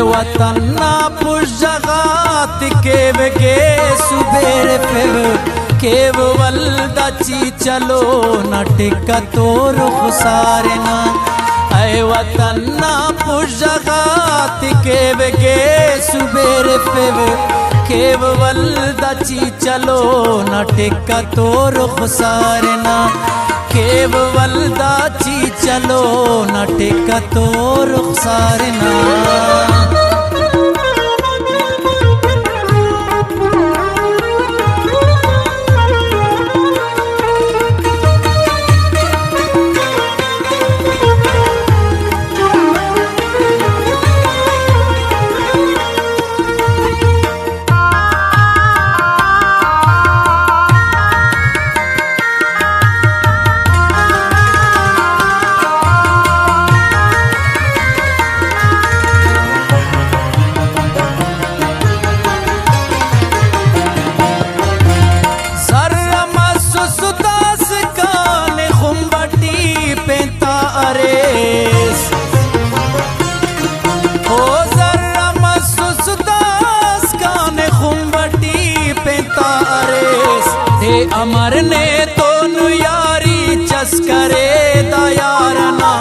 वतन ना पुजगात के सुबेर फेव केव वल्दाची चलो न टिका तो रुखसारे ना ऐ वतन ना पुजगात के सुबेर फेव केव वल्दाची चलो न टिका तो रुखसारे ना केव वल्दाची चलो न टिका तो रुखसारे ना। अमर ने तो यारी चस्करे दयारना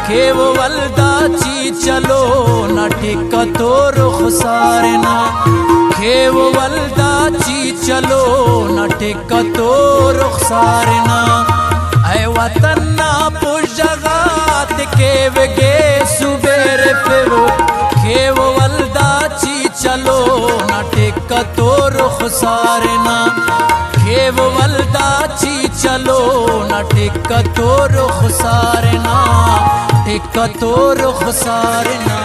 केव वल्दाची चलो न टिका तो रुखसारना केव वल्दाची चलो न टिका तो रुखसारना ऐ वतन ना पुजगात केव गे सुबेर फेव केव वल्दाची चलो न टिका तो रुखसारना केव वल्दाची चलो न टिका तो रुखसारना टिका तो रुखसारना।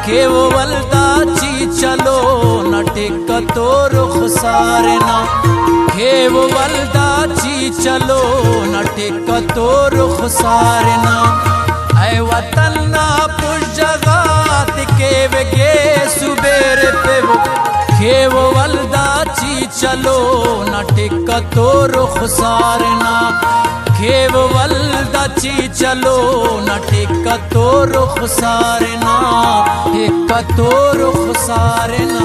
केव वल्दाची चलो न टिका तो रुखसारना केव वल्दाची चलो न टिका तो रुखसारना ऐ वतन ना पुजगात केव गे सुबेर फेव केव वल्दाची चलो न टिका तो रुखसारना केव वल्दाची चलो न टिका तो रुखसारना टिका तो रुखसारना।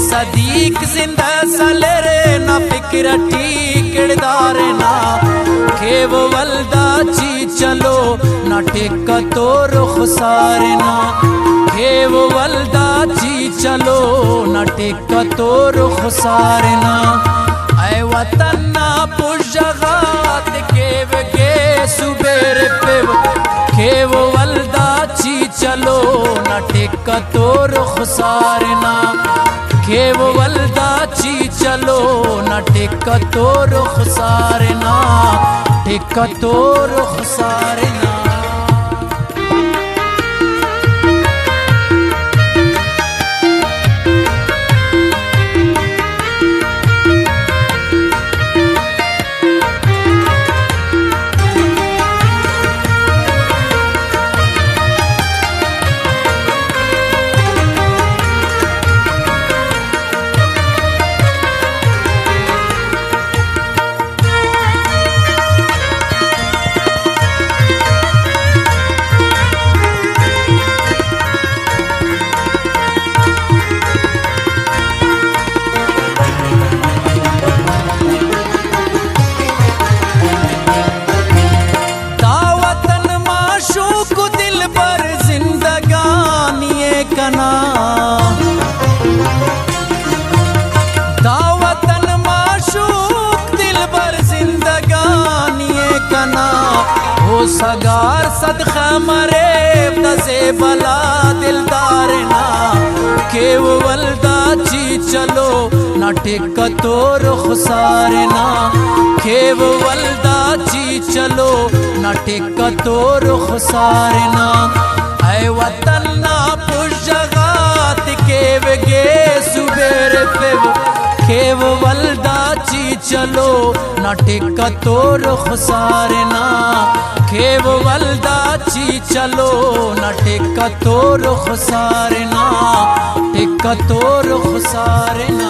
सदीक जिंदा सलेरे ना फिक्र टिकड़दार ना केव वल्दाची चलो न टिका तो रुखसारना केव वल्दाची चलो न टिका तो रुखसारना ऐ वतन ना पुजगात केव गे सुबेर फेव केव वल्दाची चलो न टिका तो रुखसारना खेव वल्दाची चलो न टिक तो रुख सारना टिक तो रुख सारना कना दावतन माशूक दिल बर जिंदगानी कना हो सगार सदखा मरे दसे बला दिलदार ना केव वल्दाची चलो न टिक तो रुख सारना केव वल्दाची चलो न टिक तो रुख सारना ऐ वतन ना पुजगात केव गे सुबेर पेव केव वल्दाची चलो न टिक तो रुख सारना केव वल्दाची चलो न टिक तो रुख सारना टिक तो रुख सारना।